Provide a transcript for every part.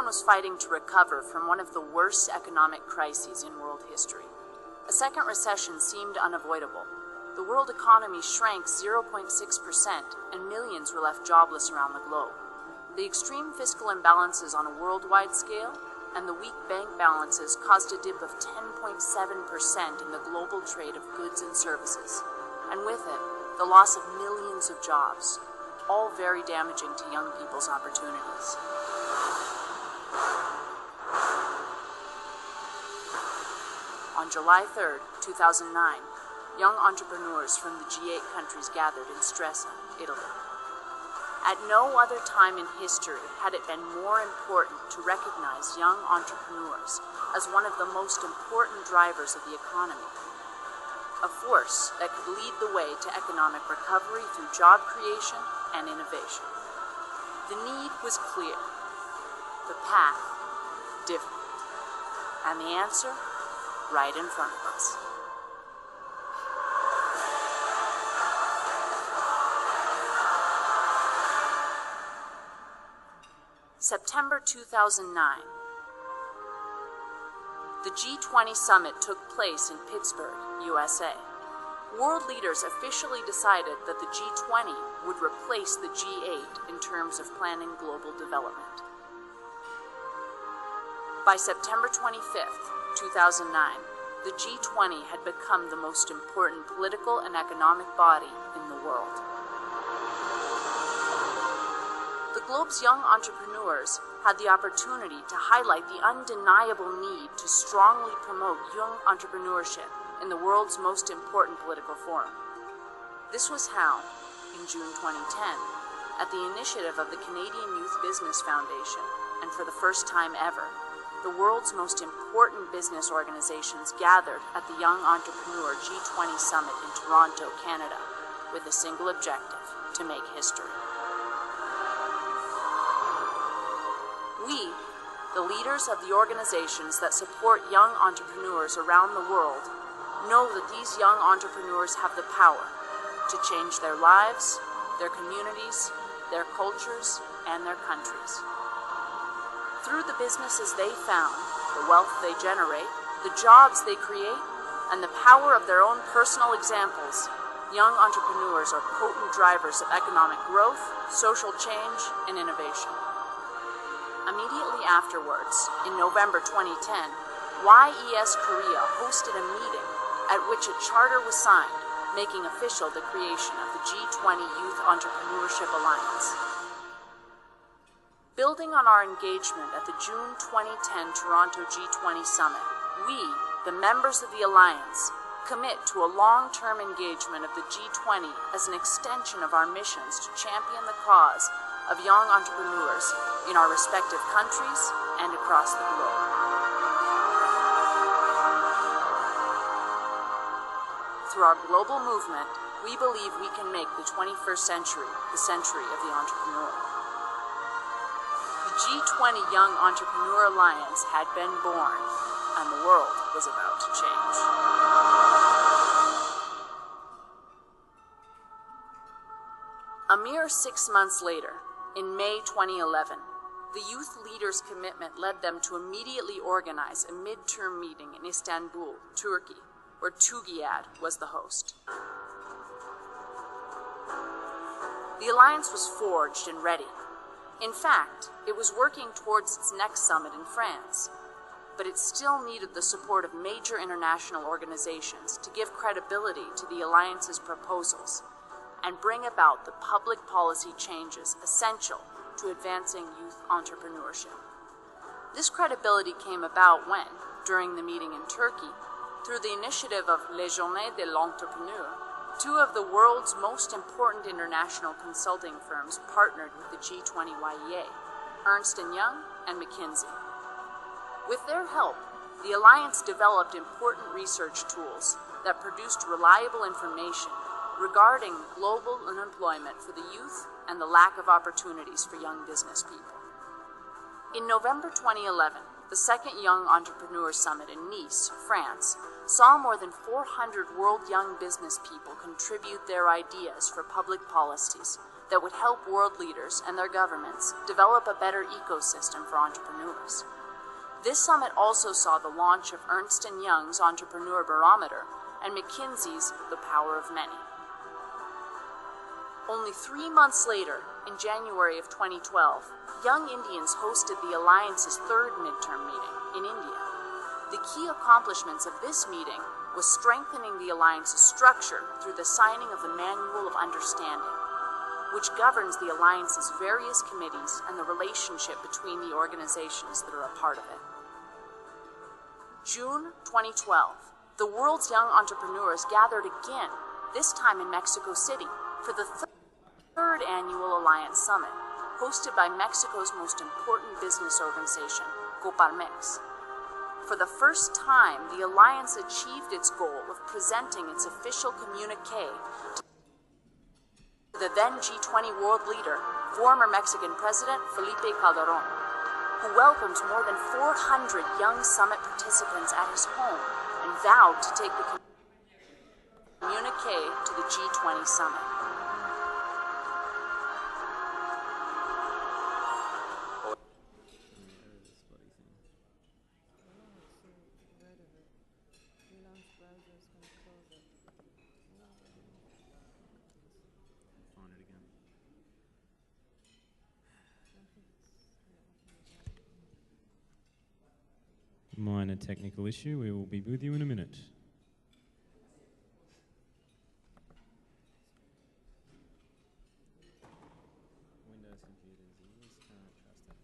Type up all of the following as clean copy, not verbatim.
was fighting to recover from one of the worst economic crises in world history. A second recession seemed unavoidable. The world economy shrank 0.6%, and millions were left jobless around the globe. The extreme fiscal imbalances on a worldwide scale and the weak bank balances caused a dip of 10.7% in the global trade of goods and services, and with it, the loss of millions of jobs, all very damaging to young people's opportunities. On July 3, 2009, young entrepreneurs from the G8 countries gathered in Stresa, Italy. At no other time in history had it been more important to recognize young entrepreneurs as one of the most important drivers of the economy, a force that could lead the way to economic recovery through job creation and innovation. The need was clear, the path difficult, and the answer right in front of us. September 2009. The G20 summit took place in Pittsburgh, USA. World leaders officially decided that the G20 would replace the G8 in terms of planning global development. By September 25th, 2009, the G20 had become the most important political and economic body in the world. The globe's young entrepreneurs had the opportunity to highlight the undeniable need to strongly promote young entrepreneurship in the world's most important political forum. This was how, in June 2010, at the initiative of the Canadian Youth Business Foundation, and for the first time ever, the world's most important business organizations gathered at the Young Entrepreneur G20 Summit in Toronto, Canada, with a single objective: to make history. We, the leaders of the organizations that support young entrepreneurs around the world, know that these young entrepreneurs have the power to change their lives, their communities, their cultures, and their countries. Through the businesses they found, the wealth they generate, the jobs they create, and the power of their own personal examples, young entrepreneurs are potent drivers of economic growth, social change, and innovation. Immediately afterwards, in November 2010, YES Korea hosted a meeting at which a charter was signed, making official the creation of the G20 Youth Entrepreneurship Alliance. Building on our engagement at the June 2010 Toronto G20 Summit, we, the members of the Alliance, commit to a long-term engagement of the G20 as an extension of our missions to champion the cause of young entrepreneurs in our respective countries and across the globe. Through our global movement, we believe we can make the 21st century the century of the entrepreneur. The G20 Young Entrepreneur Alliance had been born, and the world was about to change. A mere 6 months later, in May 2011, the youth leaders' commitment led them to immediately organize a midterm meeting in Istanbul, Turkey, where TÜGİAD was the host. The alliance was forged and ready. In fact, it was working towards its next summit in France, but it still needed the support of major international organizations to give credibility to the alliance's proposals and bring about the public policy changes essential to advancing youth entrepreneurship. This credibility came about when, during the meeting in Turkey, through the initiative of Les Journées de l'Entrepreneur, two of the world's most important international consulting firms partnered with the G20 YEA, Ernst & Young and McKinsey. With their help, the alliance developed important research tools that produced reliable information regarding global unemployment for the youth and the lack of opportunities for young business people. In November 2011, the second Young Entrepreneur Summit in Nice, France, saw more than 400 world young business people contribute their ideas for public policies that would help world leaders and their governments develop a better ecosystem for entrepreneurs. This summit also saw the launch of Ernst & Young's Entrepreneur Barometer and McKinsey's The Power of Many. Only 3 months later, in January of 2012, Young Indians hosted the Alliance's third midterm meeting in India. The key accomplishments of this meeting was strengthening the Alliance's structure through the signing of the Manual of Understanding, which governs the Alliance's various committees and the relationship between the organizations that are a part of it. June 2012, the world's young entrepreneurs gathered again, this time in Mexico City, for the third annual Alliance Summit, hosted by Mexico's most important business organization, Coparmex. For the first time, the Alliance achieved its goal of presenting its official communiqué to the then G20 world leader, former Mexican President Felipe Calderón, who welcomed more than 400 young summit participants at his home and vowed to take the communiqué to the G20 summit. Minor technical issue. We will be with you in a minute. Windows computers, you just can't trust them.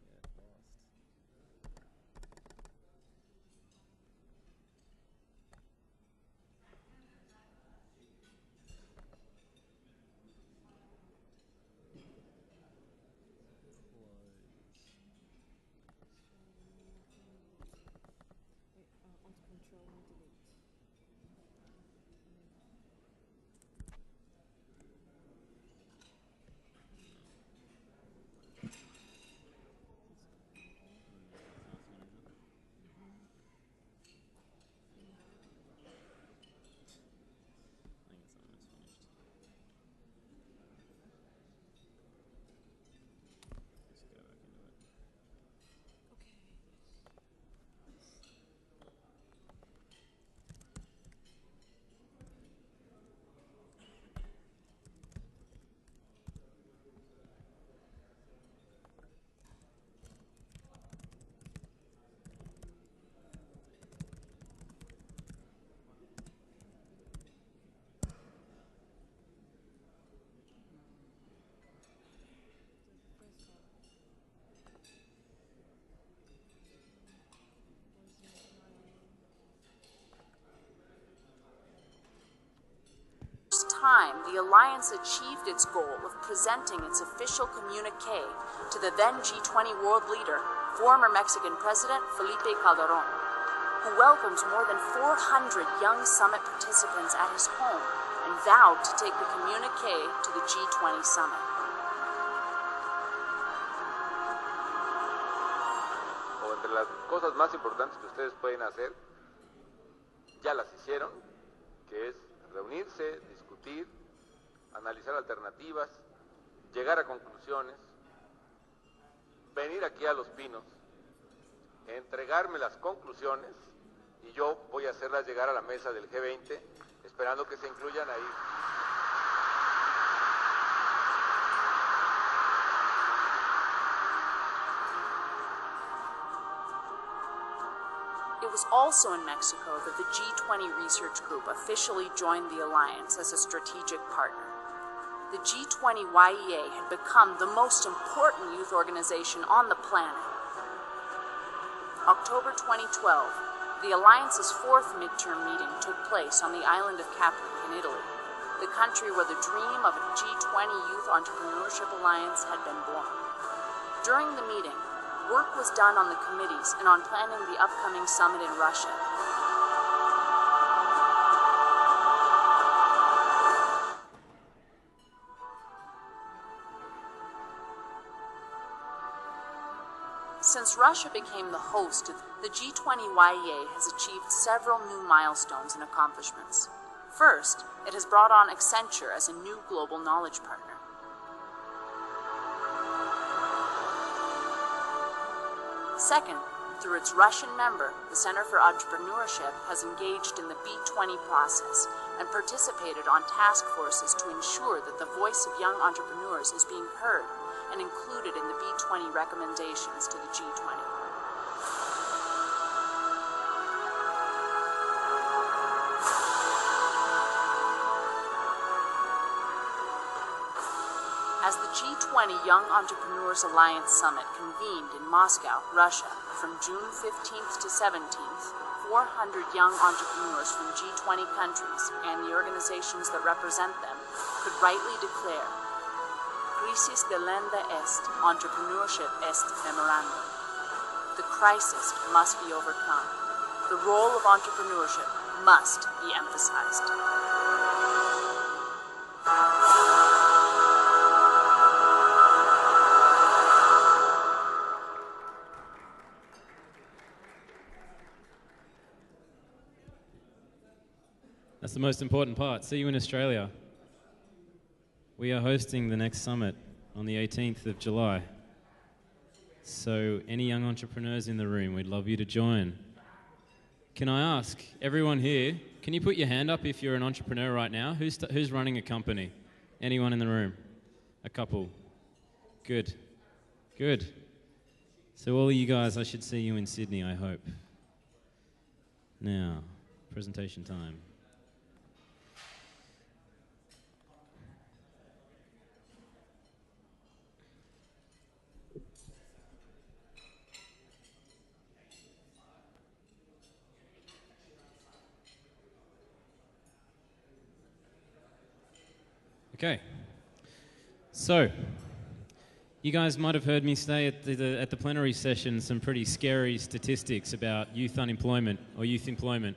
Yeah, fast. Time, the Alliance achieved its goal of presenting its official communiqué to the then G20 world leader, former Mexican President Felipe Calderón, who welcomed more than 400 young summit participants at his home and vowed to take the communiqué to the G20 summit. O entre las cosas más importantes que ustedes pueden hacer, ya las hicieron, que es reunirse, discutir, analizar alternativas, llegar a conclusiones, venir aquí a Los Pinos, entregarme las conclusiones y yo voy a hacerlas llegar a la mesa del G20, esperando que se incluyan ahí. It was also in Mexico that the G20 Research Group officially joined the Alliance as a strategic partner. The G20 YEA had become the most important youth organization on the planet. October 2012, the Alliance's fourth midterm meeting took place on the island of Capri in Italy, the country where the dream of a G20 Youth Entrepreneurship Alliance had been born. During the meeting, work was done on the committees and on planning the upcoming summit in Russia. Since Russia became the host, the G20 YEA has achieved several new milestones and accomplishments. First, it has brought on Accenture as a new global knowledge partner. Second, through its Russian member, the Center for Entrepreneurship has engaged in the B20 process and participated on task forces to ensure that the voice of young entrepreneurs is being heard and included in the B20 recommendations to the G20. As the G20 Young Entrepreneurs Alliance Summit convened in Moscow, Russia, from June 15th to 17th, 400 young entrepreneurs from G20 countries and the organizations that represent them could rightly declare, "Crisis delenda est, entrepreneurship est memorandum." The crisis must be overcome. The role of entrepreneurship must be emphasized. That's the most important part. See you in Australia. We are hosting the next summit on the 18th of July. So any young entrepreneurs in the room, we'd love you to join. Can I ask everyone here, can you put your hand up if you're an entrepreneur right now? Who's running a company? Anyone in the room? A couple. Good. Good. So all of you guys, I should see you in Sydney, I hope. Now, presentation time. Okay, so you guys might have heard me say at the plenary session some pretty scary statistics about youth unemployment or youth employment.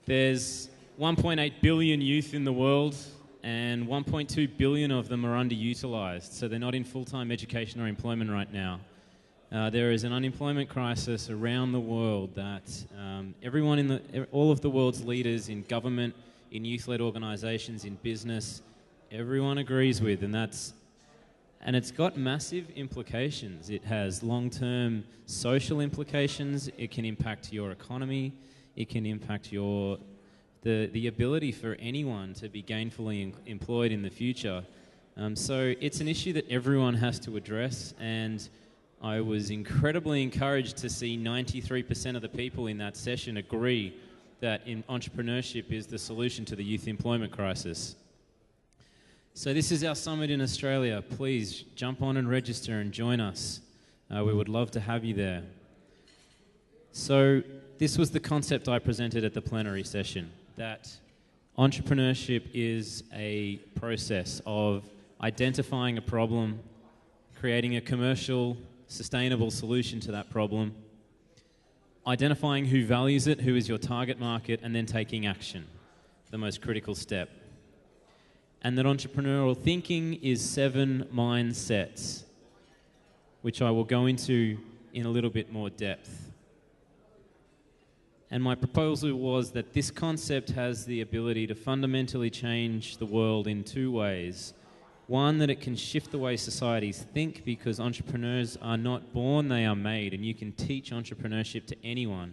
There's 1.8 billion youth in the world and 1.2 billion of them are underutilized, so they're not in full-time education or employment right now. There is an unemployment crisis around the world that all of the world's leaders in government, in youth-led organizations, in business, everyone agrees with, and it's got massive implications. It has long-term social implications. It can impact your economy. It can impact the ability for anyone to be gainfully employed in the future. So it's an issue that everyone has to address, and I was incredibly encouraged to see 93% of the people in that session agree that entrepreneurship is the solution to the youth employment crisis. So this is our summit in Australia. Please jump on and register and join us. We would love to have you there. So this was the concept I presented at the plenary session, that entrepreneurship is a process of identifying a problem, creating a commercial, sustainable solution to that problem, identifying who values it, who is your target market, and then taking action, the most critical step. And that entrepreneurial thinking is 7 mindsets, which I will go into in a little bit more depth. And my proposal was that this concept has the ability to fundamentally change the world in 2 ways. One, that it can shift the way societies think, because entrepreneurs are not born, they are made, and you can teach entrepreneurship to anyone.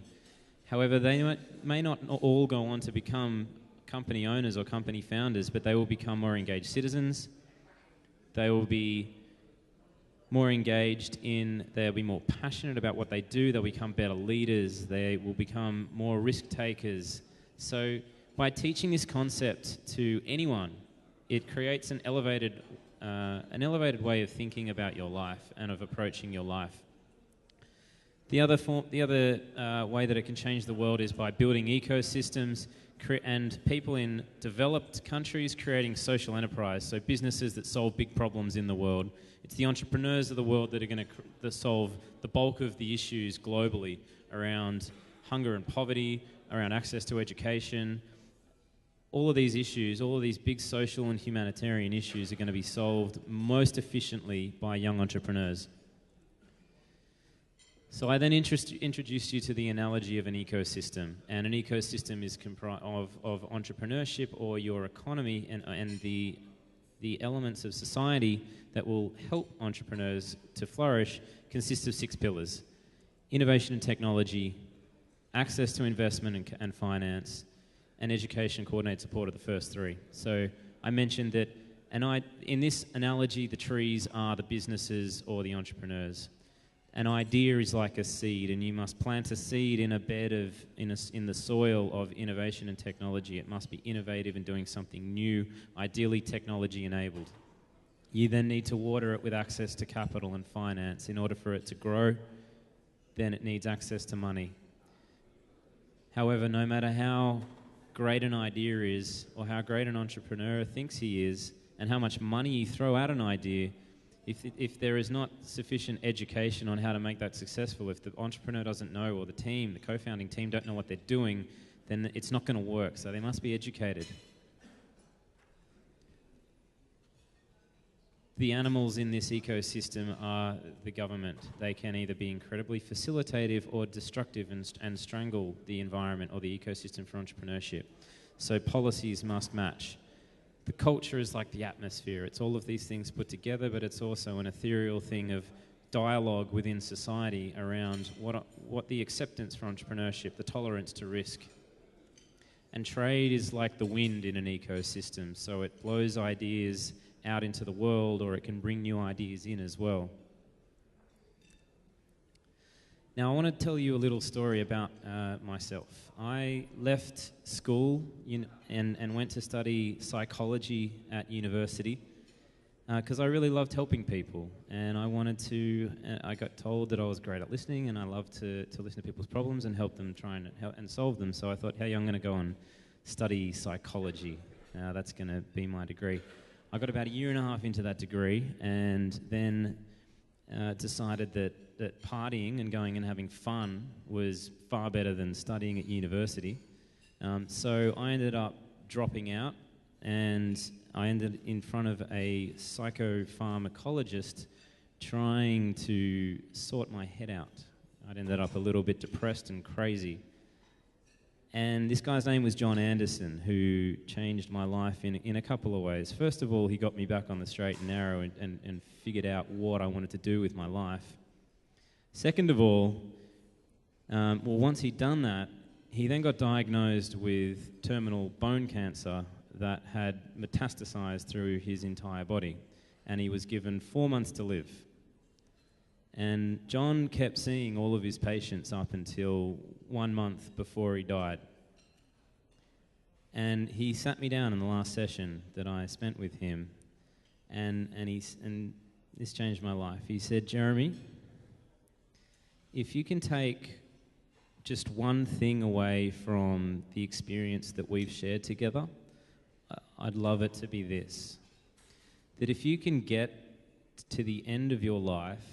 However, they may not all go on to become company owners or company founders, but they will become more engaged citizens. They will be more engaged they'll be more passionate about what they do, they'll become better leaders, they will become more risk takers. So by teaching this concept to anyone, it creates an elevated way of thinking about your life and of approaching your life. The other way that it can change the world is by building ecosystems and people in developed countries creating social enterprise, so businesses that solve big problems in the world. It's the entrepreneurs of the world that are going to solve the bulk of the issues globally around hunger and poverty, around access to education. All of these issues, all of these big social and humanitarian issues are going to be solved most efficiently by young entrepreneurs. So I then introduced you to the analogy of an ecosystem, and an ecosystem is comprised of entrepreneurship or your economy and the elements of society that will help entrepreneurs to flourish consist of 6 pillars. innovation and technology, access to investment and finance, and education coordinate support are the first three. So I mentioned that, in this analogy, the trees are the businesses or the entrepreneurs. An idea is like a seed, and you must plant a seed in a bed in the soil of innovation and technology. It must be innovative and doing something new, ideally technology enabled. You then need to water it with access to capital and finance. In order for it to grow, then it needs access to money. However, no matter how great an idea is, or how great an entrepreneur thinks he is, and how much money you throw at an idea, if there is not sufficient education on how to make that successful, if the entrepreneur doesn't know, or the team, the co-founding team don't know what they're doing, then it's not going to work. So they must be educated. The animals in this ecosystem are the government. They can either be incredibly facilitative or destructive and strangle the environment or the ecosystem for entrepreneurship. So policies must match. The culture is like the atmosphere. It's all of these things put together, but it's also an ethereal thing of dialogue within society around what the acceptance for entrepreneurship, the tolerance to risk. And trade is like the wind in an ecosystem, so it blows ideas out into the world, or it can bring new ideas in as well. Now, I want to tell you a little story about myself. I left school and went to study psychology at university because I really loved helping people, and I got told that I was great at listening, and I loved to listen to people's problems and help them try and solve them. So I thought, hey, I'm going to go and study psychology. That's going to be my degree. I got about a year and a half into that degree, and then decided that partying and going and having fun was far better than studying at university. So I ended up dropping out, and I ended in front of a psychopharmacologist trying to sort my head out. I'd ended up a little bit depressed and crazy. And this guy's name was John Anderson, who changed my life in a couple of ways. First of all, he got me back on the straight and narrow and figured out what I wanted to do with my life. Second of all, once he'd done that, he then got diagnosed with terminal bone cancer that had metastasized through his entire body, and he was given 4 months to live. And John kept seeing all of his patients up until 1 month before he died. And he sat me down in the last session that I spent with him, and this changed my life. He said, Jeremy, if you can take just one thing away from the experience that we've shared together, I'd love it to be this. That if you can get to the end of your life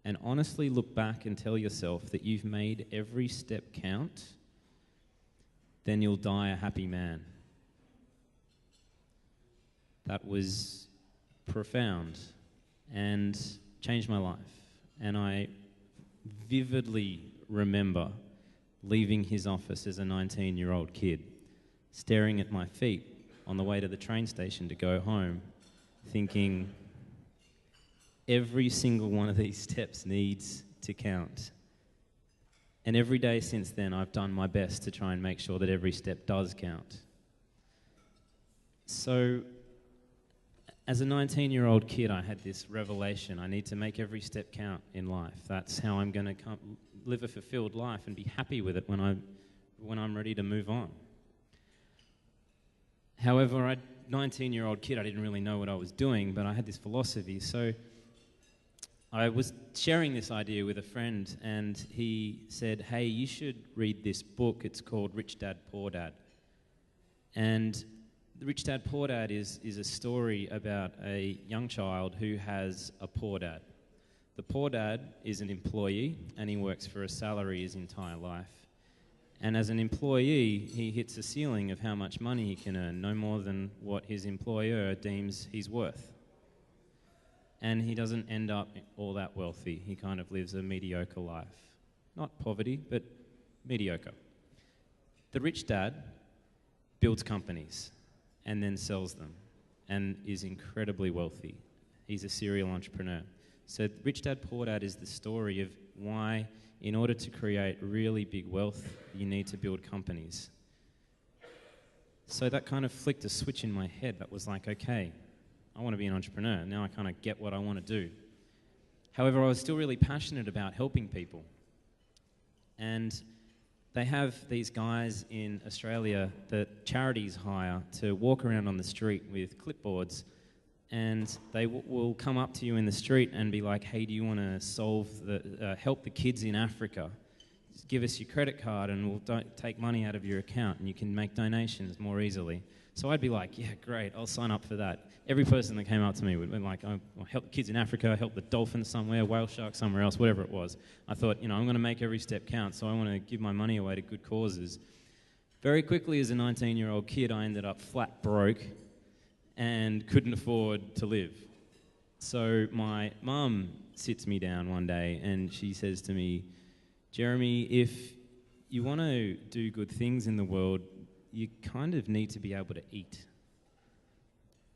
and honestly look back and tell yourself that you've made every step count, then you'll die a happy man. That was profound and changed my life. And I vividly remember leaving his office as a 19-year-old kid, staring at my feet on the way to the train station to go home, thinking, every single one of these steps needs to count. And every day since then, I've done my best to try and make sure that every step does count. So, as a 19-year-old kid, I had this revelation. I need to make every step count in life. That's how I'm going to live a fulfilled life and be happy with it when I'm ready to move on. However, as a 19-year-old kid, I didn't really know what I was doing, but I had this philosophy. So I was sharing this idea with a friend, and he said, hey, you should read this book. It's called Rich Dad, Poor Dad. And the Rich Dad, Poor Dad is a story about a young child who has a poor dad. The poor dad is an employee, and he works for a salary his entire life. And as an employee, he hits a ceiling of how much money he can earn, no more than what his employer deems he's worth. And he doesn't end up all that wealthy. He kind of lives a mediocre life. Not poverty, but mediocre. The rich dad builds companies and then sells them and is incredibly wealthy. He's a serial entrepreneur. So Rich Dad Poor Dad is the story of why, in order to create really big wealth, you need to build companies. So that kind of flicked a switch in my head that was like, okay, I want to be an entrepreneur. Now I kind of get what I want to do. However, I was still really passionate about helping people. And they have these guys in Australia that charities hire to walk around on the street with clipboards, and they will come up to you in the street and be like, hey, do you want to help the kids in Africa? Just give us your credit card and we'll take money out of your account and you can make donations more easily. So I'd be like, yeah, great, I'll sign up for that. Every person that came up to me would be like, I'll help the kids in Africa, help the dolphins somewhere, whale sharks somewhere else, whatever it was. I thought, I'm going to make every step count, so I want to give my money away to good causes. Very quickly, as a 19-year-old kid, I ended up flat broke and couldn't afford to live. So my mum sits me down one day and she says to me, Jeremy, if you want to do good things in the world, you kind of need to be able to eat.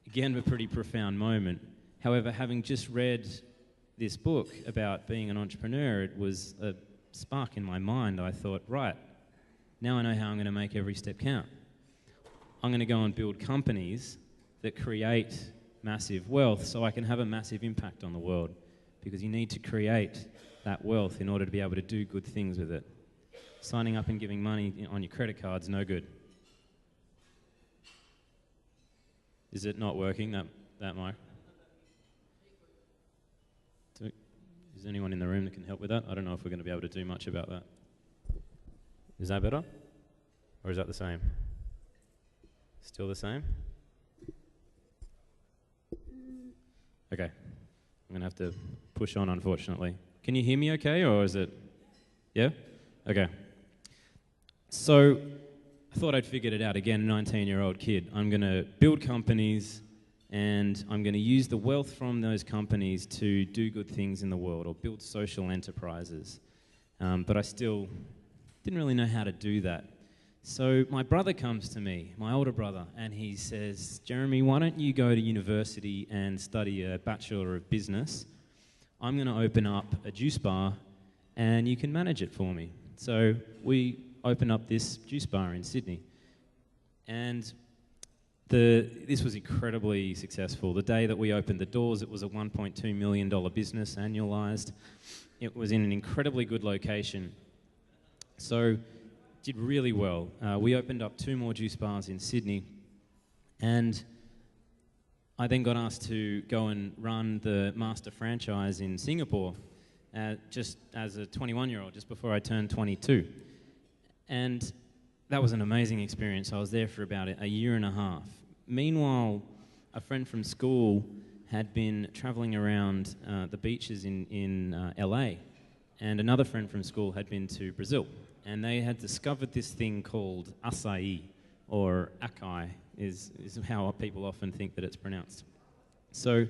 Again, a pretty profound moment. However, having just read this book about being an entrepreneur, it was a spark in my mind. I thought, right, now I know how I'm going to make every step count. I'm going to go and build companies that create massive wealth so I can have a massive impact on the world, because you need to create that wealth in order to be able to do good things with it. Signing up and giving money on your credit card's no good. Is it not working, that mic? Is anyone in the room that can help with that? I don't know if we're going to be able to do much about that. Is that better? Or is that the same? Still the same? Okay. I'm going to have to push on, unfortunately. Can you hear me okay, or is it... Yeah? Okay. So I thought I'd figured it out. Again, 19-year-old kid. I'm going to build companies, and I'm going to use the wealth from those companies to do good things in the world or build social enterprises. But I still didn't really know how to do that. So my brother comes to me, my older brother, and he says, Jeremy, why don't you go to university and study a Bachelor of Business? I'm going to open up a juice bar, and you can manage it for me. So we opened up this juice bar in Sydney. And this was incredibly successful. The day that we opened the doors, it was a $1.2 million business, annualized. It was in an incredibly good location. So did really well. We opened up 2 more juice bars in Sydney, and I then got asked to go and run the master franchise in Singapore just as a 21-year-old, just before I turned 22. And that was an amazing experience. I was there for about a year and a half. Meanwhile, a friend from school had been traveling around the beaches in LA, and another friend from school had been to Brazil. And they had discovered this thing called acai, or acai, is how people often think that it's pronounced. So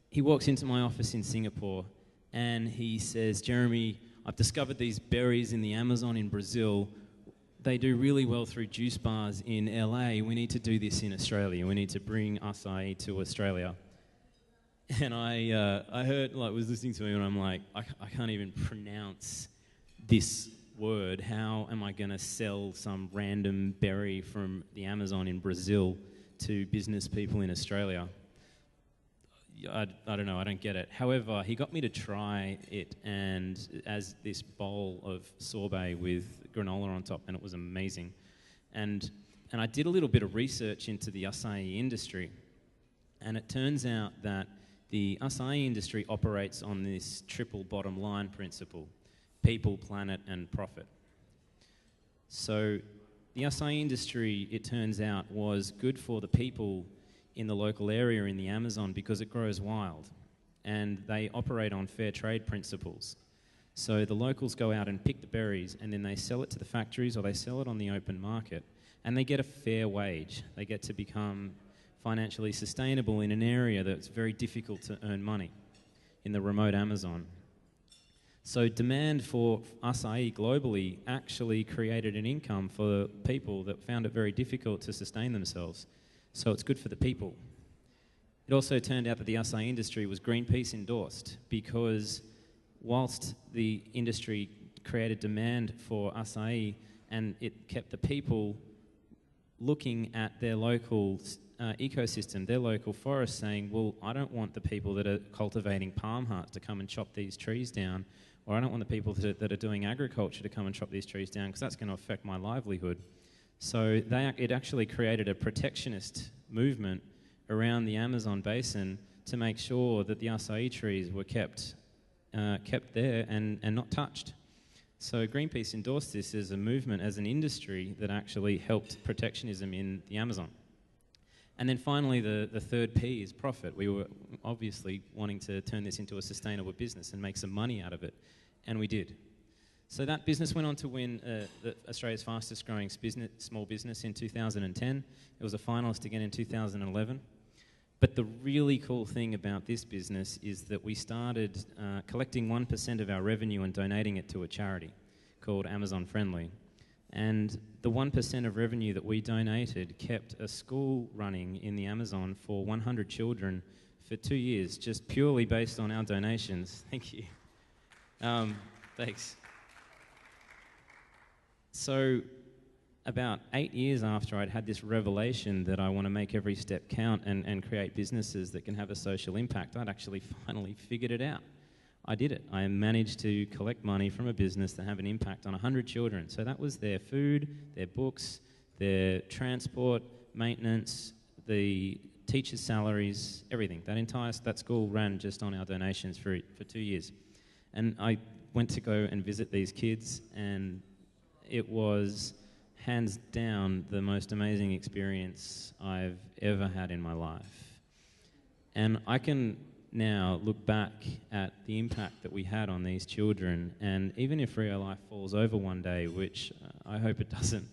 he walks into my office in Singapore and he says, Jeremy, I've discovered these berries in the Amazon in Brazil. They do really well through juice bars in LA. We need to do this in Australia. We need to bring acai to Australia. And I heard, was listening to him, and I'm like, I can't even pronounce this word. How am I going to sell some random berry from the Amazon in Brazil to business people in Australia? I don't know, I don't get it. However, he got me to try it, and as this bowl of sorbet with granola on top, and it was amazing. And I did a little bit of research into the acai industry, and it turns out that the acai industry operates on this triple bottom line principle: people, planet, and profit. So the acai industry, it turns out, was good for the people in the local area in the Amazon because it grows wild, and they operate on fair trade principles. So the locals go out and pick the berries, and then they sell it to the factories, or they sell it on the open market, and they get a fair wage. They get to become financially sustainable in an area that's very difficult to earn money in the remote Amazon. So demand for acai globally actually created an income for people that found it very difficult to sustain themselves. So it's good for the people. It also turned out that the acai industry was Greenpeace endorsed, because whilst the industry created demand for acai and it kept the people looking at their local ecosystem, their local forest, saying, well, I don't want the people that are cultivating palm hearts to come and chop these trees down, or I don't want the people that are doing agriculture to come and chop these trees down, because that's going to affect my livelihood. So it actually created a protectionist movement around the Amazon basin to make sure that the acai trees were kept there and not touched. So Greenpeace endorsed this as a movement, as an industry that actually helped protectionism in the Amazon. And then finally, the third P is profit. We were obviously wanting to turn this into a sustainable business and make some money out of it, and we did. So that business went on to win Australia's fastest growing small business in 2010. It was a finalist again in 2011. But the really cool thing about this business is that we started collecting 1% of our revenue and donating it to a charity called Amazon Friendly. And the 1% of revenue that we donated kept a school running in the Amazon for 100 children for 2 years, just purely based on our donations. Thank you. Thanks. So about 8 years after I'd had this revelation that I want to make every step count and create businesses that can have a social impact, I'd actually finally figured it out. I did it. I managed to collect money from a business that have an impact on 100 children. So that was their food, their books, their transport, maintenance, the teachers' salaries, everything. That school ran just on our donations for 2 years. And I went to go and visit these kids, and it was hands down the most amazing experience I've ever had in my life. And I can now look back at the impact that we had on these children, and even if real life falls over one day, which I hope it doesn't,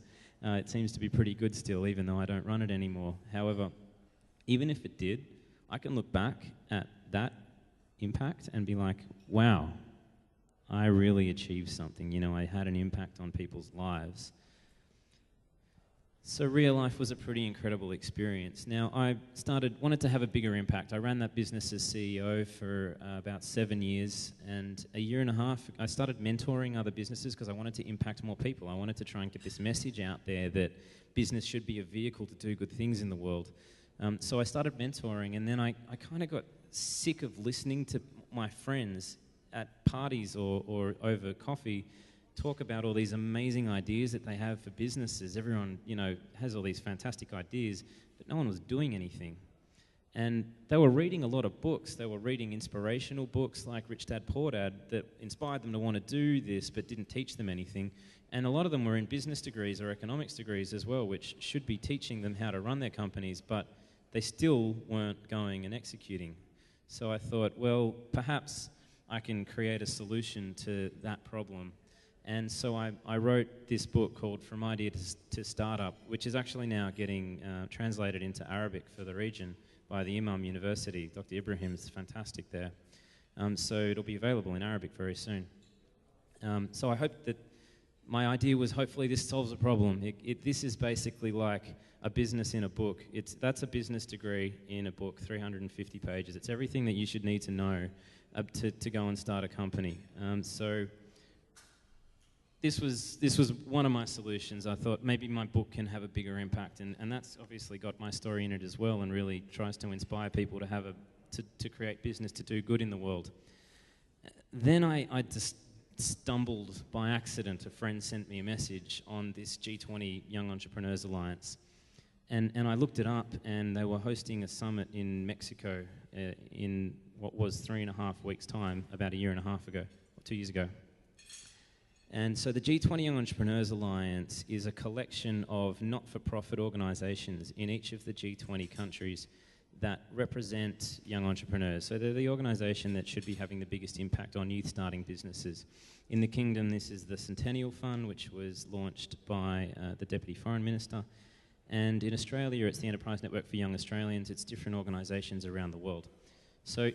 it seems to be pretty good still, even though I don't run it anymore. However, even if it did, I can look back at that impact and be like, wow, I really achieved something. You know, I had an impact on people's lives. So real life was a pretty incredible experience. Now, I wanted to have a bigger impact. I ran that business as CEO for about 7 years, and a year and a half, I started mentoring other businesses because I wanted to impact more people. I wanted to try and get this message out there that business should be a vehicle to do good things in the world. So I started mentoring, and then I kind of got sick of listening to my friends at parties or over coffee talk about all these amazing ideas that they have for businesses. Everyone, has all these fantastic ideas, but no one was doing anything. And they were reading a lot of books. They were reading inspirational books like Rich Dad, Poor Dad that inspired them to want to do this but didn't teach them anything. And a lot of them were in business degrees or economics degrees as well, which should be teaching them how to run their companies, but they still weren't going and executing. So I thought, well, perhaps I can create a solution to that problem. And so I wrote this book called From Idea to Startup, which is actually now getting translated into Arabic for the region by the Imam University. Dr. Ibrahim's fantastic there. So it'll be available in Arabic very soon. So I hope that my idea was hopefully this solves a problem. This is basically like a business in a book. That's a business degree in a book, 350 pages. It's everything that you should need to know to go and start a company. So this was one of my solutions. I thought maybe my book can have a bigger impact, and that's obviously got my story in it as well, and really tries to inspire people to create business, to do good in the world. Then I just stumbled by accident. A friend sent me a message on this G20 Young Entrepreneurs Alliance, and I looked it up, and they were hosting a summit in Mexico in what was 3.5 weeks' time, about a year and a half ago, or 2 years ago. And so the G20 Young Entrepreneurs Alliance is a collection of not-for-profit organisations in each of the G20 countries that represent young entrepreneurs. So they're the organisation that should be having the biggest impact on youth starting businesses. In the Kingdom, this is the Centennial Fund, which was launched by the Deputy Foreign Minister. And in Australia, it's the Enterprise Network for Young Australians. It's different organisations around the world. So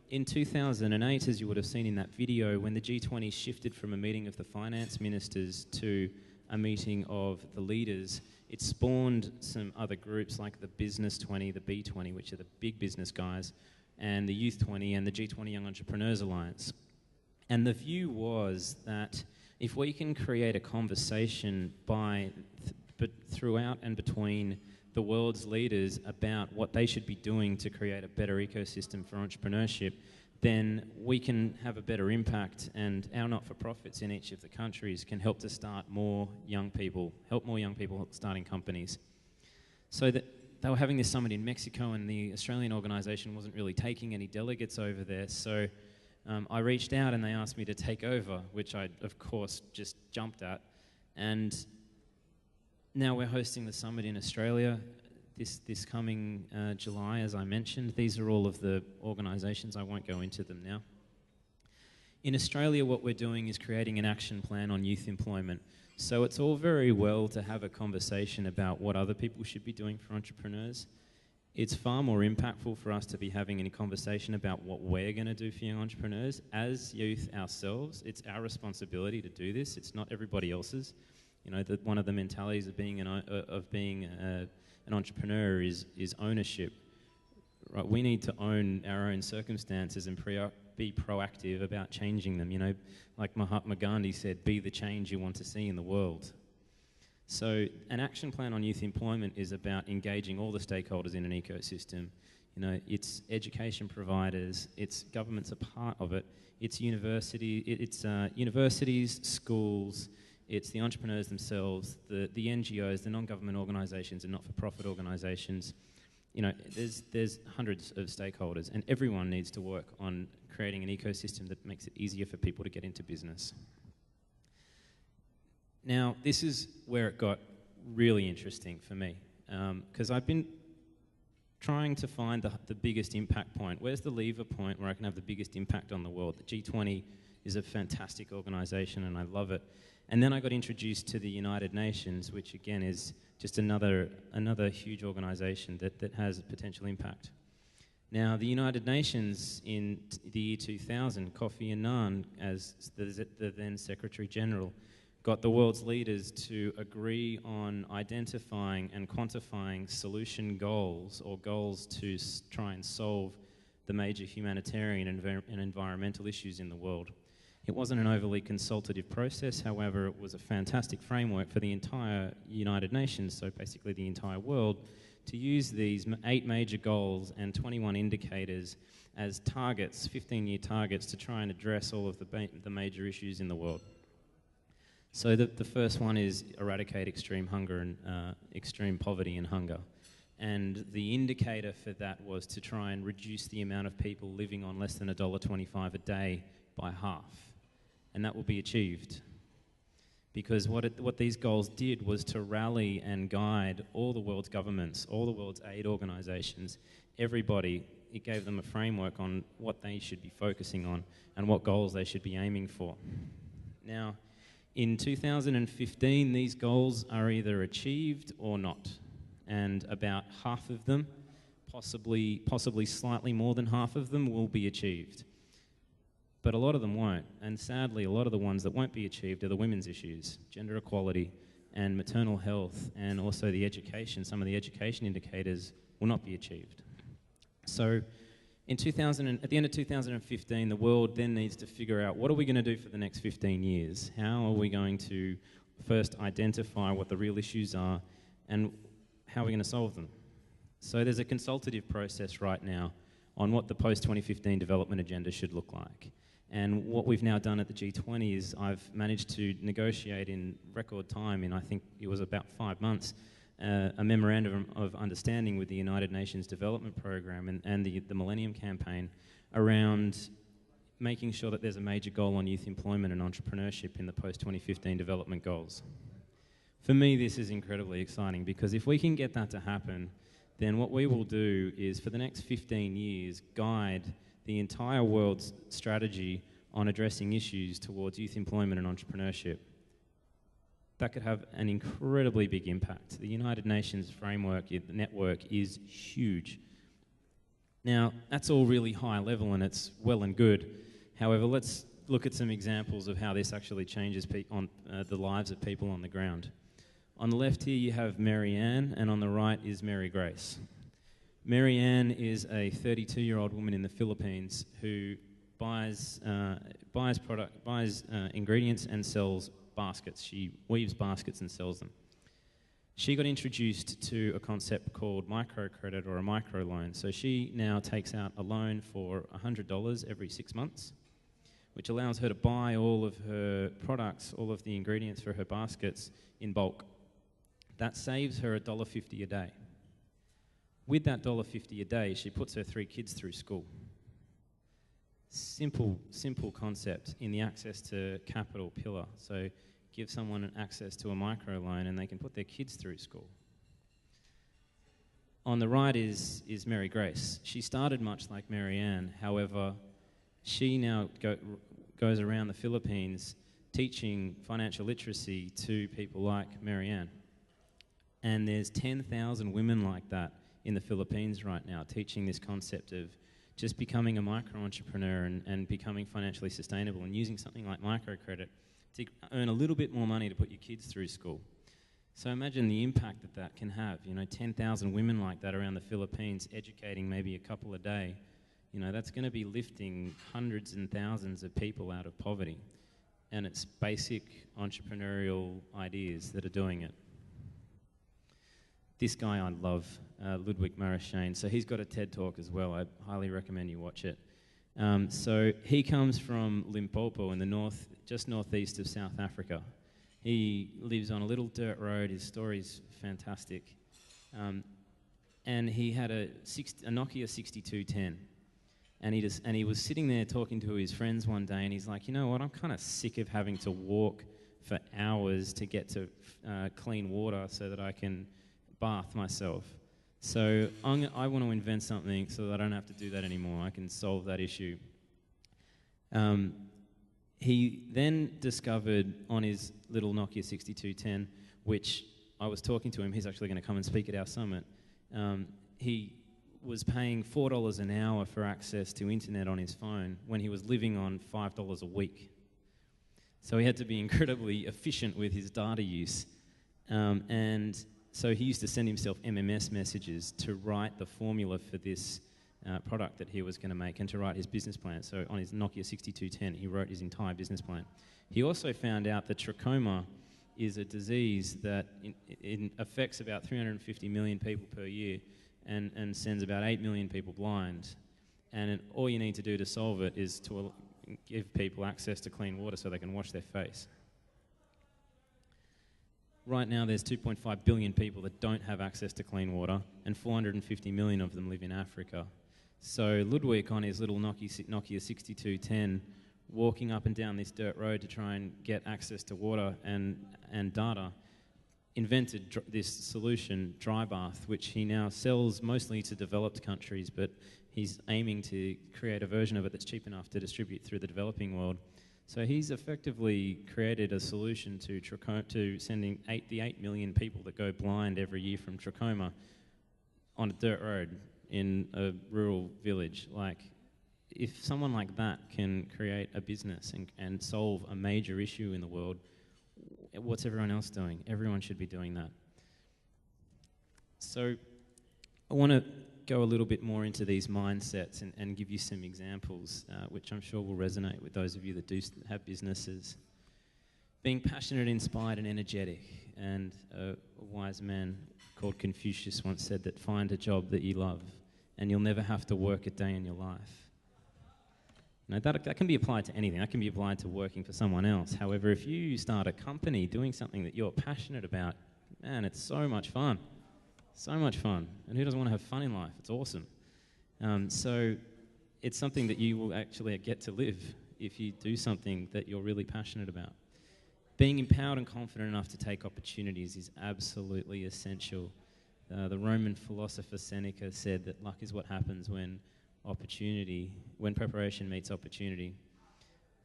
in 2008, as you would have seen in that video, when the G20 shifted from a meeting of the finance ministers to a meeting of the leaders, it spawned some other groups like the Business 20, the B20, which are the big business guys, and the Youth 20 and the G20 Young Entrepreneurs Alliance. And the view was that if we can create a conversation throughout and between the world's leaders about what they should be doing to create a better ecosystem for entrepreneurship, then we can have a better impact, and our not-for-profits in each of the countries can help to start more young people, help more young people starting companies. So that they were having this summit in Mexico, and the Australian organisation wasn't really taking any delegates over there, so I reached out and they asked me to take over, which I, of course, just jumped at. And now we're hosting the summit in Australia this coming July, as I mentioned. These are all of the organisations. I won't go into them now. In Australia, what we're doing is creating an action plan on youth employment. So it's all very well to have a conversation about what other people should be doing for entrepreneurs. It's far more impactful for us to be having a conversation about what we're going to do for young entrepreneurs. As youth ourselves, it's our responsibility to do this. It's not everybody else's. You know, one of the mentalities of being an entrepreneur is ownership. Right? We need to own our own circumstances and be proactive about changing them. You know, like Mahatma Gandhi said, be the change you want to see in the world. So an action plan on youth employment is about engaging all the stakeholders in an ecosystem. You know, it's education providers, it's governments a part of it, it's universities, schools, it's the entrepreneurs themselves, the NGOs, the non-government organisations and not-for-profit organisations. You know, there's hundreds of stakeholders, and everyone needs to work on creating an ecosystem that makes it easier for people to get into business. Now, this is where it got really interesting for me, because I've been trying to find the biggest impact point. Where's the lever point where I can have the biggest impact on the world? The G20 is a fantastic organisation, and I love it. And then I got introduced to the United Nations, which again is just another huge organisation that has potential impact. Now, the United Nations in the year 2000, Kofi Annan, as the then Secretary General, got the world's leaders to agree on identifying and quantifying solution goals, or goals to try and solve the major humanitarian and environmental issues in the world. It wasn't an overly consultative process, however, it was a fantastic framework for the entire United Nations, so basically the entire world, to use these 8 major goals and 21 indicators as targets, 15-year targets, to try and address all of the major issues in the world. So the first one is eradicate extreme hunger and extreme poverty and hunger. And the indicator for that was to try and reduce the amount of people living on less than $1.25 a day by half. And that will be achieved. Because what these goals did was to rally and guide all the world's governments, all the world's aid organisations, everybody. It gave them a framework on what they should be focusing on and what goals they should be aiming for. Now, in 2015, these goals are either achieved or not. And about half of them, possibly slightly more than half of them, will be achieved. But a lot of them won't. And sadly, a lot of the ones that won't be achieved are the women's issues, gender equality and maternal health, and also the education. Some of the education indicators will not be achieved. So at the end of 2015, the world then needs to figure out, what are we going to do for the next 15 years? How are we going to first identify what the real issues are, and how are we going to solve them? So there's a consultative process right now on what the post-2015 development agenda should look like. And what we've now done at the G20 is I've managed to negotiate in record time, in I think it was about 5 months, a memorandum of understanding with the United Nations Development Programme and the Millennium Campaign around making sure that there's a major goal on youth employment and entrepreneurship in the post-2015 development goals. For me, this is incredibly exciting, because if we can get that to happen, then what we will do is, for the next 15 years, guide the entire world's strategy on addressing issues towards youth employment and entrepreneurship. That could have an incredibly big impact. The United Nations framework, the network, is huge. Now, that's all really high level and it's well and good. However, let's look at some examples of how this actually changes the lives of people on the ground. On the left here you have Mary Ann, and on the right is Mary Grace. Mary Ann is a 32-year-old woman in the Philippines who buys ingredients and sells baskets. She weaves baskets and sells them. She got introduced to a concept called microcredit or a microloan. So she now takes out a loan for $100 every 6 months, which allows her to buy all of her products, all of the ingredients for her baskets in bulk. That saves her $1.50 a day. With that $1.50 a day, she puts her 3 kids through school. Simple concept in the access to capital pillar. So give someone access to a microloan and they can put their kids through school. On the right is Mary Grace. She started much like Mary Ann. However, she now goes around the Philippines teaching financial literacy to people like Mary Ann. And there's 10,000 women like that in the Philippines right now, teaching this concept of just becoming a micro-entrepreneur and becoming financially sustainable and using something like microcredit to earn a little bit more money to put your kids through school. So imagine the impact that that can have. 10,000 women like that around the Philippines, educating maybe a couple a day. That's going to be lifting hundreds and thousands of people out of poverty. And it's basic entrepreneurial ideas that are doing it. This guy I love, Ludwig Marashane. So he's got a TED Talk as well. I highly recommend you watch it. So he comes from Limpopo in the north, just northeast of South Africa. He lives on a little dirt road. His story's fantastic. And he had a Nokia 6210. And he was sitting there talking to his friends one day, and he's like, you know what, I'm kind of sick of having to walk for hours to get to clean water so that I can bath myself. So I want to invent something so that I don't have to do that anymore. I can solve that issue. He then discovered on his little Nokia 6210, which I was talking to him, he's actually going to come and speak at our summit. He was paying $4 an hour for access to internet on his phone when he was living on $5 a week. So he had to be incredibly efficient with his data use. And so he used to send himself MMS messages to write the formula for this product that he was going to make and to write his business plan. So on his Nokia 6210, he wrote his entire business plan. He also found out that trachoma is a disease that it affects about 350 million people per year and sends about 8 million people blind. And all you need to do to solve it is to give people access to clean water so they can wash their face. Right now, there's 2.5 billion people that don't have access to clean water, and 450 million of them live in Africa. So Ludwig, on his little Nokia 6210, walking up and down this dirt road to try and get access to water and data, invented this solution, dry bath, which he now sells mostly to developed countries, but he's aiming to create a version of it that's cheap enough to distribute through the developing world. So he's effectively created a solution to sending the 8 million people that go blind every year from trachoma on a dirt road in a rural village. Like, if someone like that can create a business and solve a major issue in the world, what's everyone else doing? Everyone should be doing that. So I want to go a little bit more into these mindsets and give you some examples, which I'm sure will resonate with those of you that do have businesses. Being passionate, inspired, and energetic. And a wise man called Confucius once said that find a job that you love and you'll never have to work a day in your life. Now, that can be applied to anything. That can be applied to working for someone else. However, if you start a company doing something that you're passionate about, man, it's so much fun. So much fun. And who doesn't want to have fun in life? It's awesome. So it's something that you will actually get to live if you do something that you're really passionate about. Being empowered and confident enough to take opportunities is absolutely essential. The Roman philosopher Seneca said that luck is what happens when preparation meets opportunity.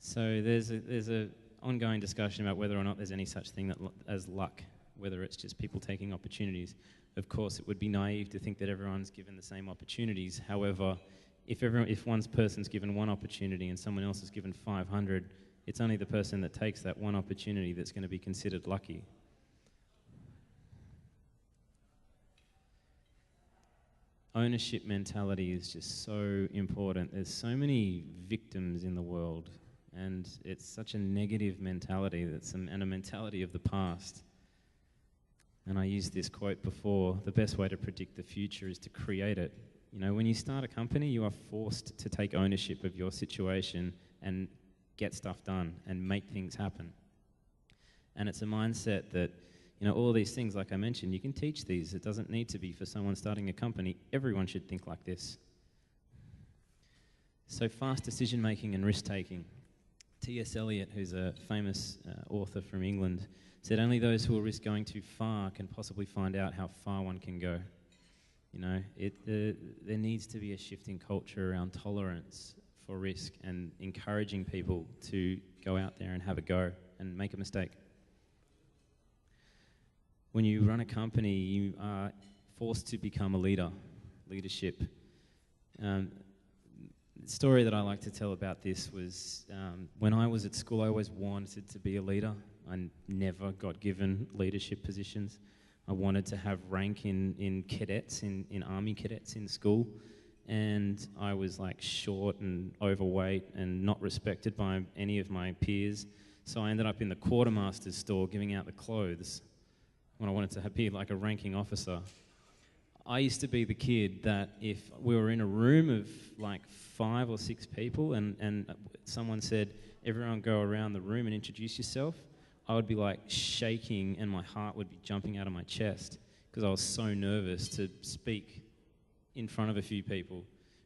So there's a ongoing discussion about whether or not there's any such thing as luck, whether it's just people taking opportunities. Of course, it would be naive to think that everyone's given the same opportunities. However, if one person's given one opportunity and someone else is given 500, it's only the person that takes that one opportunity that's going to be considered lucky. ownership mentality is just so important. There's so many victims in the world, and it's such a negative mentality and a mentality of the past. And I used this quote before, the best way to predict the future is to create it. You know, when you start a company, you are forced to take ownership of your situation and get stuff done and make things happen. And it's a mindset that, you know, all these things, like I mentioned, you can teach these. It doesn't need to be for someone starting a company. Everyone should think like this. So fast decision-making and risk-taking. T.S. Eliot, who's a famous author from England, said only those who will risk going too far can possibly find out how far one can go. You know, there needs to be a shift in culture around tolerance for risk and encouraging people to go out there and have a go and make a mistake. When you run a company, you are forced to become a leader, leadership. The story that I like to tell about this was when I was at school, I always wanted to be a leader. I never got given leadership positions. I wanted to have rank in cadets, in army cadets in school. And I was like short and overweight and not respected by any of my peers. So I ended up in the quartermaster's store giving out the clothes when I wanted to be like a ranking officer. I used to be the kid that if we were in a room of like 5 or 6 people and someone said, everyone go around the room and introduce yourself, I would be like shaking and my heart would be jumping out of my chest because I was so nervous to speak in front of a few people.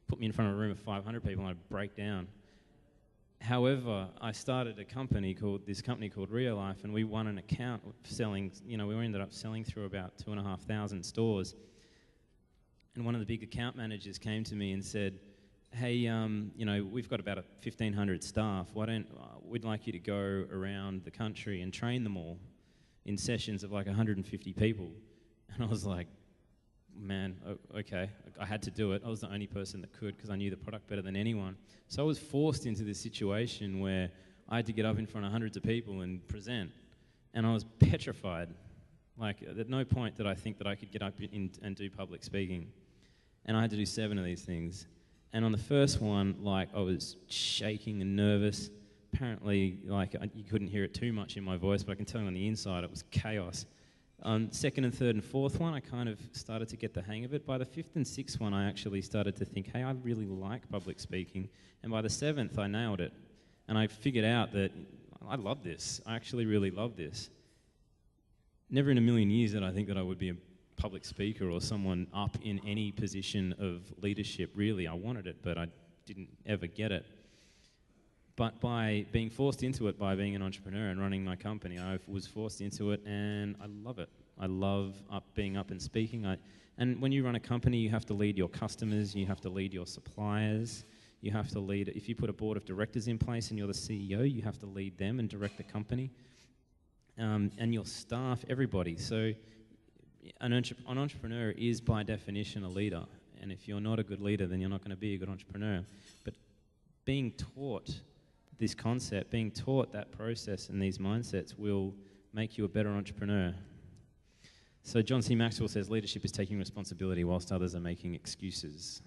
Put me in front of a room of 500 people and I'd break down. However, I started a company called Real Life, and we won an account selling, we ended up selling through about 2,500 stores. And one of the big account managers came to me and said, hey, we've got about 1,500 staff. We'd like you to go around the country and train them all in sessions of like 150 people. And I was like, man, okay. I had to do it. I was the only person that could because I knew the product better than anyone. So I was forced into this situation where I had to get up in front of hundreds of people and present. And I was petrified. Like, at no point did I think that I could get up and do public speaking. And I had to do 7 of these things. And on the first one, like, I was shaking and nervous. Apparently, like, you couldn't hear it too much in my voice, but I can tell you on the inside it was chaos. Second and third and fourth one, I kind of started to get the hang of it. By the 5th and 6th one, I actually started to think, hey, I really like public speaking. And by the 7th, I nailed it. And I figured out that I love this. I actually really love this. Never in a million years did I think that I would be a public speaker or someone up in any position of leadership, really. I wanted it, but I didn't ever get it. But by being forced into it, by being an entrepreneur and running my company, I was forced into it, and I love it. I love being up and speaking. And when you run a company, you have to lead your customers, you have to lead your suppliers, you have to lead, if you put a board of directors in place and you're the CEO, you have to lead them and direct the company, and your staff, everybody. So an entrepreneur is by definition a leader, and if you're not a good leader, then you're not going to be a good entrepreneur. But being taught this concept, being taught that process and these mindsets will make you a better entrepreneur. So John C. Maxwell says leadership is taking responsibility whilst others are making excuses.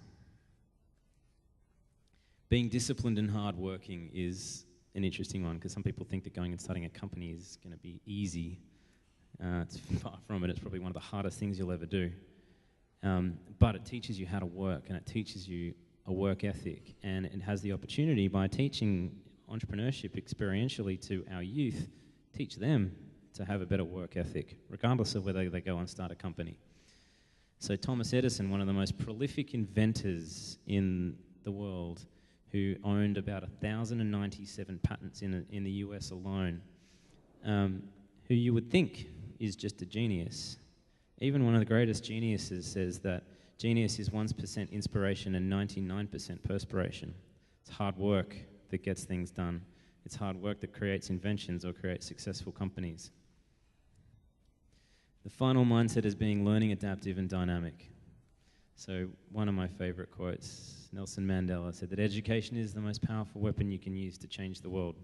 Being disciplined and hardworking is an interesting one because some people think that going and starting a company is going to be easy. It's far from it. It's probably one of the hardest things you'll ever do. But it teaches you how to work, and it teaches you a work ethic, and it has the opportunity by teaching entrepreneurship experientially to our youth, teach them to have a better work ethic, regardless of whether they go and start a company. So Thomas Edison, one of the most prolific inventors in the world, who owned about 1,097 patents in the US alone, who you would think is just a genius. Even one of the greatest geniuses says that genius is 1% inspiration and 99% perspiration. It's hard work that gets things done. It's hard work that creates inventions or creates successful companies. The final mindset is being learning, adaptive, and dynamic. So one of my favorite quotes, Nelson Mandela said that education is the most powerful weapon you can use to change the world.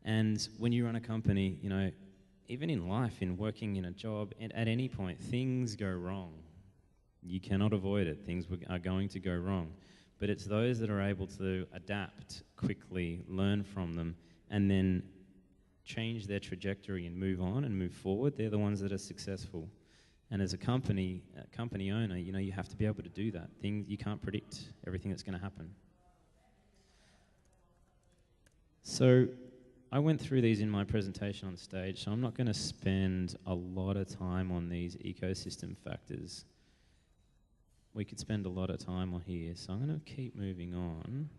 And when you run a company, even in life, in working in a job, at any point, things go wrong. You cannot avoid it. Things are going to go wrong. But it's those that are able to adapt quickly, learn from them, and then change their trajectory and move on and move forward. They're the ones that are successful. And as a company owner, you have to be able to do that. You can't predict everything that's going to happen. So I went through these in my presentation on stage, so I'm not going to spend a lot of time on these ecosystem factors. We could spend a lot of time on here, so I'm going to keep moving on.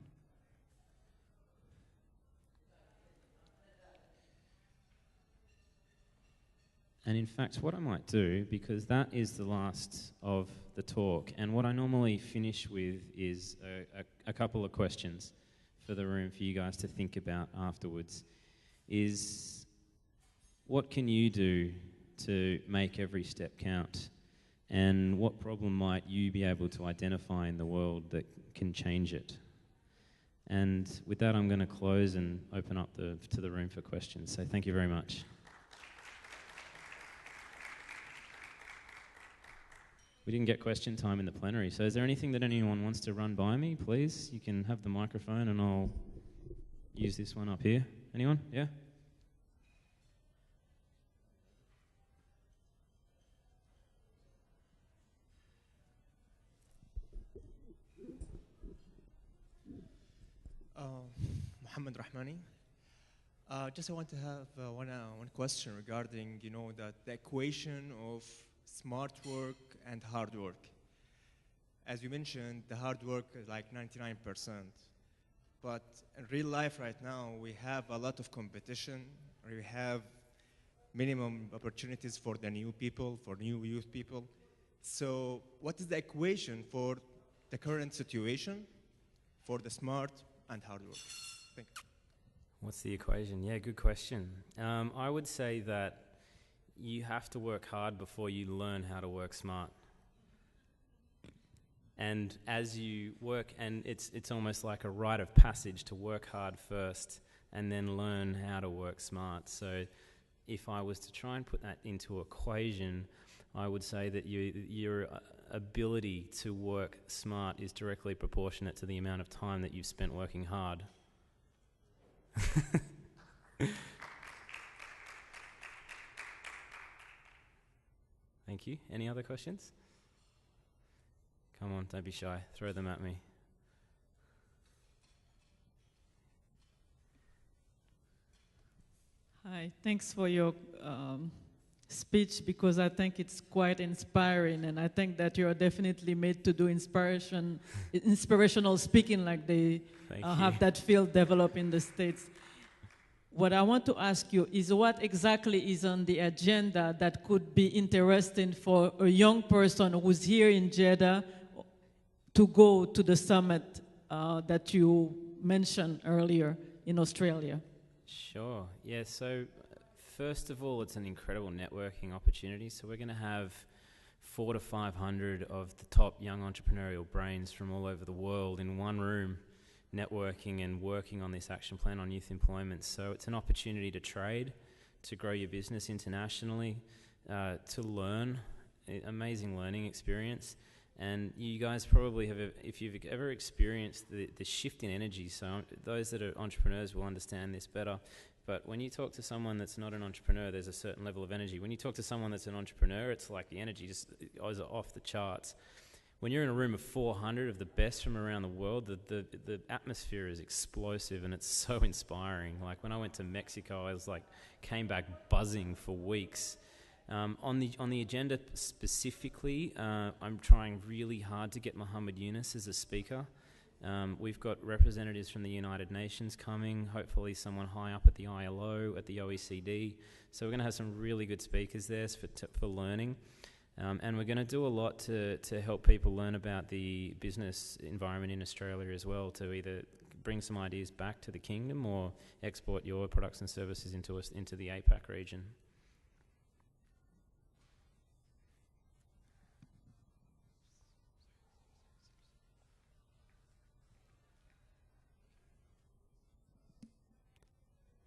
And in fact, what I might do, because that is the last of the talk, and what I normally finish with is a couple of questions for the room for you guys to think about afterwards, is what can you do to make every step count? And what problem might you be able to identify in the world that can change it? And with that, I'm going to close and open up to the room for questions. So thank you very much. We didn't get question time in the plenary, so is there anything that anyone wants to run by me, please? You can have the microphone and I'll use this one up here. Anyone? Yeah? Mohammed Rahmani. Just I want to have one question regarding, the equation of smart work and hard work. As you mentioned, the hard work is like 99%. But in real life right now, we have a lot of competition. We have minimum opportunities for the new people, for new youth people. So what is the equation for the current situation for the smart and hard work? Thank you. What's the equation? Yeah, good question. I would say that you have to work hard before you learn how to work smart. And as you work, and it's almost like a rite of passage to work hard first and then learn how to work smart. So if I was to try and put that into equation, I would say that your ability to work smart is directly proportionate to the amount of time that you've spent working hard. Thank you. Any other questions? Come on, don't be shy. Throw them at me. Hi, thanks for your speech, because I think it's quite inspiring, and I think that you are definitely made to do inspirational speaking like they have that field developed in the States. What I want to ask you is what exactly is on the agenda that could be interesting for a young person who's here in Jeddah to go to the summit that you mentioned earlier in Australia? Sure. Yeah, so first of all, it's an incredible networking opportunity. So we're going to have 400 to 500 of the top young entrepreneurial brains from all over the world in one room, networking and working on this action plan on youth employment. So it's an opportunity to trade, to grow your business internationally, to learn, amazing learning experience. And you guys probably have, if you've ever experienced the shift in energy, so those that are entrepreneurs will understand this better, but when you talk to someone that's not an entrepreneur, there's a certain level of energy. When you talk to someone that's an entrepreneur, it's like the energy just is off the charts. When you're in a room of 400 of the best from around the world, the atmosphere is explosive and it's so inspiring. Like when I went to Mexico, I was like, came back buzzing for weeks. On the agenda specifically, I'm trying really hard to get Muhammad Yunus as a speaker. We've got representatives from the United Nations coming, hopefully someone high up at the ILO, at the OECD. So we're going to have some really good speakers there for learning. And we're going to do a lot to help people learn about the business environment in Australia as well, to either bring some ideas back to the kingdom or export your products and services into the APAC region.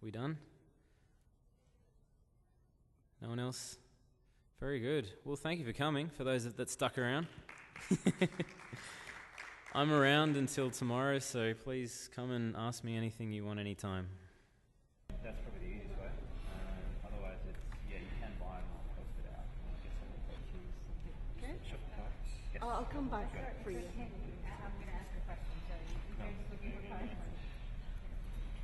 We done? No one else? Very good. Well, thank you for coming, for those that stuck around. I'm around until tomorrow, so please come and ask me anything you want anytime. That's probably the easiest way. Otherwise, you can buy them or post it out. Okay. I'll come back for you. I'm going to ask a question, so you guys looking for cards?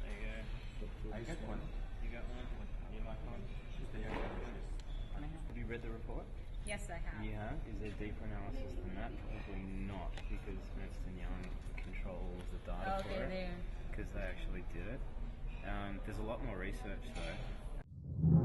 There you go. I got one. You got one? You like one? Have you read the report? Yes, I have. You have? Is there deeper analysis than that? Probably not, because Ernst & Young controls the data for it. Because they actually did it. There's a lot more research though.